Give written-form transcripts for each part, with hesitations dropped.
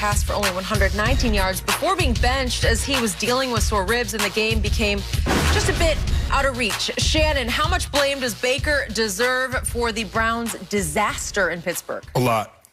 passed for only 119 yards before being benched as he was dealing with sore ribs, and the game became just a bit out of reach. Shannon, how much blame does Baker deserve for the Browns' disaster in Pittsburgh? A lot.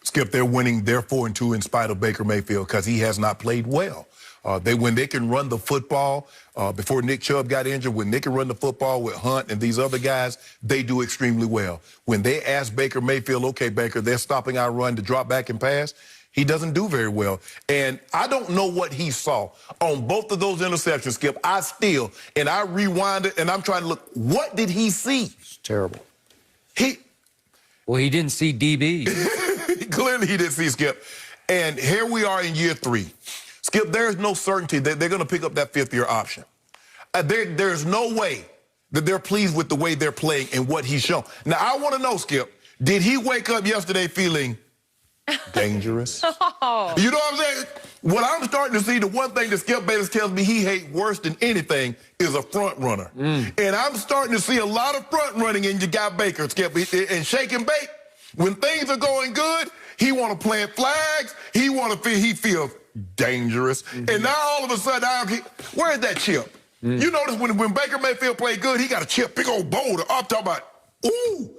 Skip, they're winning. They're 4-2 in spite of Baker Mayfield because he has not played well. When they can run the football, before Nick Chubb got injured, when they can run the football with Hunt and these other guys, they do extremely well. When they ask Baker Mayfield, okay, Baker, they're stopping our run to drop back and pass, he doesn't do very well. And I don't know what he saw on both of those interceptions, Skip. I rewind it, and I'm trying to look, what did he see? It's terrible. Well, he didn't see DB. Clearly he didn't see, Skip. And here we are in year 3. Skip, there's no certainty that they're going to pick up that 5th-year option. There's no way that they're pleased with the way they're playing and what he's shown. Now, I want to know, Skip, did he wake up yesterday feeling dangerous? Oh. You know what I'm saying? What I'm starting to see, the one thing that Skip Bayless tells me he hates worse than anything is a front runner. And I'm starting to see a lot of front running in your guy Baker, Skip, and shake and bake. When things are going good, he want to plant flags. He feels dangerous. And now all of a sudden, where's that chip? You notice when Baker Mayfield played good, he got a chip, big old boulder. I'm talking about, ooh,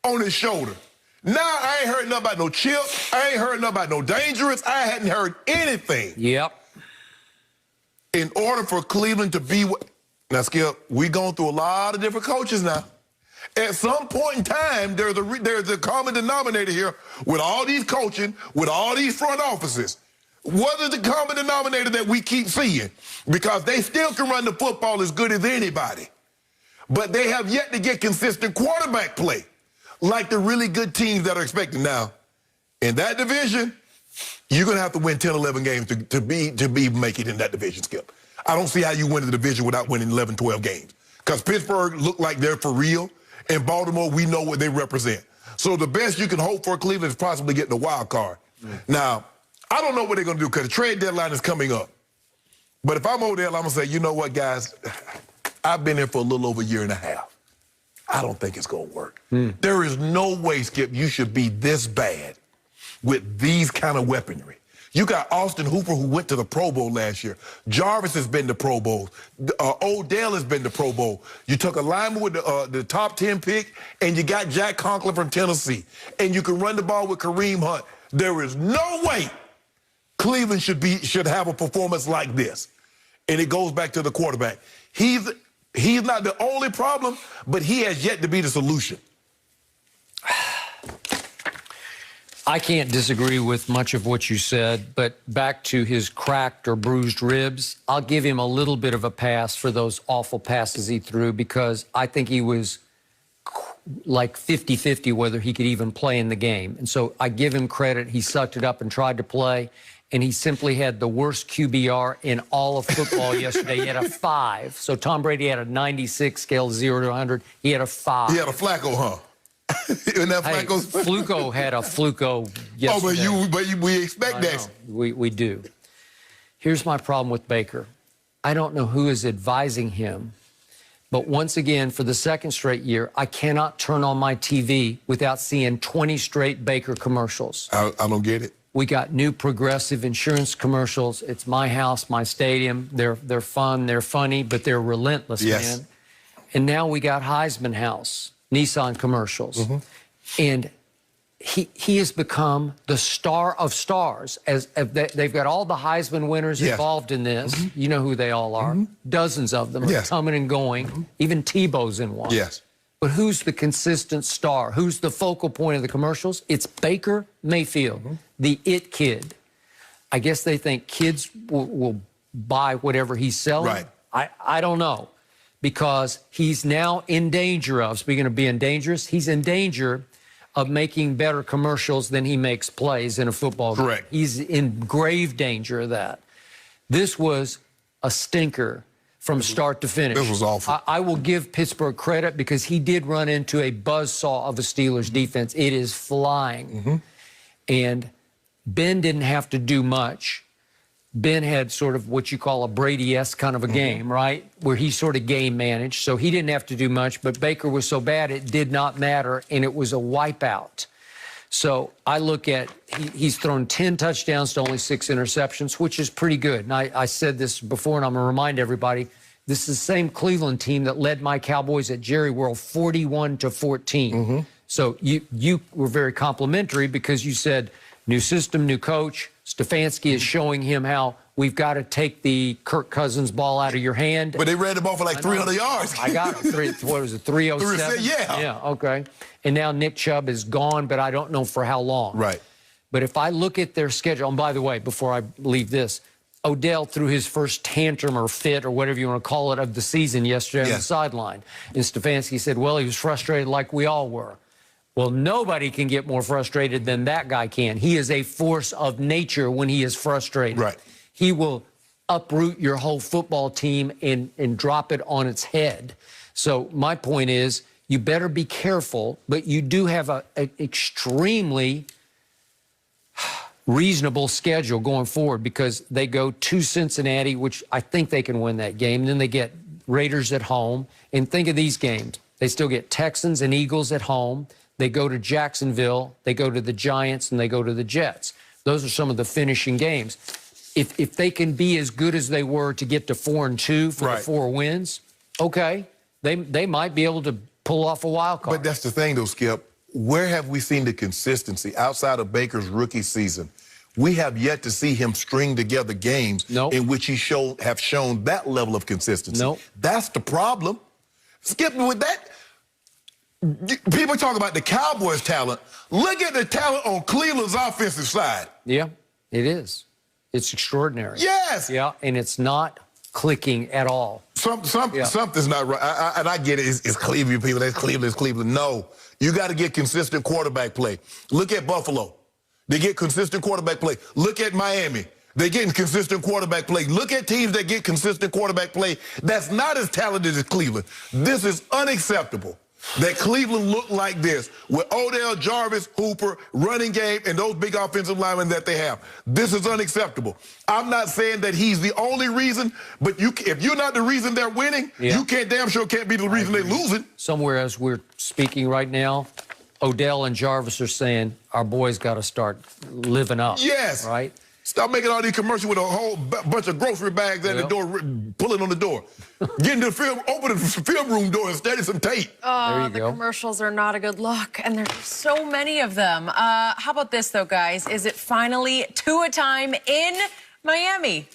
on his shoulder. Now I ain't heard nothing about no chip. I ain't heard nothing about no dangerous. I hadn't heard anything. Yep. In order for Cleveland to be what... Now, Skip, we going through a lot of different coaches now. At some point in time, there's a common denominator here with all these coaching, with all these front offices. What is the common denominator that we keep seeing? Because they still can run the football as good as anybody. But they have yet to get consistent quarterback play like the really good teams that are expected. Now, in that division, you're going to have to win 10, 11 games to make it in that division, Skip. I don't see how you win the division without winning 11, 12 games. Because Pittsburgh look like they're for real, and Baltimore, we know what they represent. So the best you can hope for Cleveland is possibly getting a wild card. Now, I don't know what they're going to do because the trade deadline is coming up. But if I'm Odell, I'm going to say, you know what, guys? I've been here for a little over a year and a half. I don't think it's going to work. There is no way, Skip, you should be this bad with these kind of weaponry. You got Austin Hooper, who went to the Pro Bowl last year. Jarvis has been to Pro Bowl. Odell has been to Pro Bowl. You took a lineman with the top 10 pick, and you got Jack Conklin from Tennessee. And you can run the ball with Kareem Hunt. There is no way Cleveland should have a performance like this. And it goes back to the quarterback. He's not the only problem, but he has yet to be the solution. I can't disagree with much of what you said, but back to his cracked or bruised ribs, I'll give him a little bit of a pass for those awful passes he threw because I think he was like 50-50 whether he could even play in the game. And so I give him credit. He sucked it up and tried to play, and he simply had the worst QBR in all of football yesterday. He had a 5. So Tom Brady had a 96 scale, 0 to 100. He had a 5. He had a Flacco, huh? Isn't that hey, Flacco's? Fluco had a Fluco yesterday. Oh, but we expect that. We do. Here's my problem with Baker. I don't know who is advising him, but once again, for the second straight year, I cannot turn on my TV without seeing 20 straight Baker commercials. I don't get it. We got new Progressive insurance commercials. It's my house, my stadium. They're fun, they're funny, but they're relentless, yes. man. And now we got Heisman House, Nissan commercials. And he has become the star of stars. They've got all the Heisman winners involved in this. You know who they all are. Dozens of them are coming and going. Even Tebow's in one. Yes. But who's the consistent star? Who's the focal point of the commercials? It's Baker Mayfield, the it kid. I guess they think kids will buy whatever he's selling. Right. I don't know. Because he's now in danger of, speaking of being dangerous, he's in danger of making better commercials than he makes plays in a football game. Correct. He's in grave danger of that. This was a stinker from start to finish. This was awful. I will give Pittsburgh credit because he did run into a buzzsaw of a Steelers defense. It is flying. And Ben didn't have to do much. Ben had sort of what you call a Brady-esque kind of a game, right? Where he sort of game managed. So he didn't have to do much, but Baker was so bad it did not matter, and it was a wipeout. So I look at, he's thrown 10 touchdowns to only 6 interceptions, which is pretty good. And I said this before, and I'm going to remind everybody, this is the same Cleveland team that led my Cowboys at Jerry World 41-14. So you were very complimentary because you said, new system, new coach. Stefanski is showing him how we've got to take the Kirk Cousins ball out of your hand. But they ran the ball for like 300 yards. I got it. What was it, 307? Yeah. Yeah, okay. And now Nick Chubb is gone, but I don't know for how long. Right. But if I look at their schedule, and by the way, before I leave this, Odell threw his first tantrum or fit or whatever you want to call it of the season yesterday on the sideline. And Stefanski said, well, he was frustrated like we all were. Well, nobody can get more frustrated than that guy can. He is a force of nature when he is frustrated. Right. He will uproot your whole football team and drop it on its head. So my point is, you better be careful, but you do have an extremely reasonable schedule going forward because they go to Cincinnati, which I think they can win that game. And then they get Raiders at home. And think of these games. They still get Texans and Eagles at home. They go to Jacksonville. They go to the Giants, and they go to the Jets. Those are some of the finishing games. If they can be as good as they were to get to 4-2 for the 4 wins, okay, they might be able to pull off a wild card. But that's the thing, though, Skip. Where have we seen the consistency outside of Baker's rookie season? We have yet to see him string together games in which he have shown that level of consistency. That's the problem. Skip, with that, people talk about the Cowboys' talent. Look at the talent on Cleveland's offensive side. Yeah, it is. It's extraordinary. Yes. Yeah, and it's not clicking at all. Something's not right. And I get it. It's Cleveland people. That's Cleveland. It's Cleveland. No. You got to get consistent quarterback play. Look at Buffalo. They get consistent quarterback play. Look at Miami. They're getting consistent quarterback play. Look at teams that get consistent quarterback play that's not as talented as Cleveland. This is unacceptable that Cleveland looked like this with Odell, Jarvis, Hooper, running game, and those big offensive linemen that they have. This is unacceptable. I'm not saying that he's the only reason, but if you're not the reason they're winning, you damn sure can't be the reason they're losing. Somewhere as we're speaking right now, Odell and Jarvis are saying, our boys got to start living up. Yes. Right? Stop making all these commercials with a whole bunch of grocery bags at the door, pulling on the door. Get in the film, open the film room door and steady some tape. Oh, the commercials are not a good look, and there's so many of them. How about this, though, guys? Is it finally Tua time in Miami?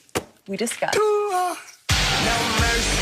We discussed. No mercy.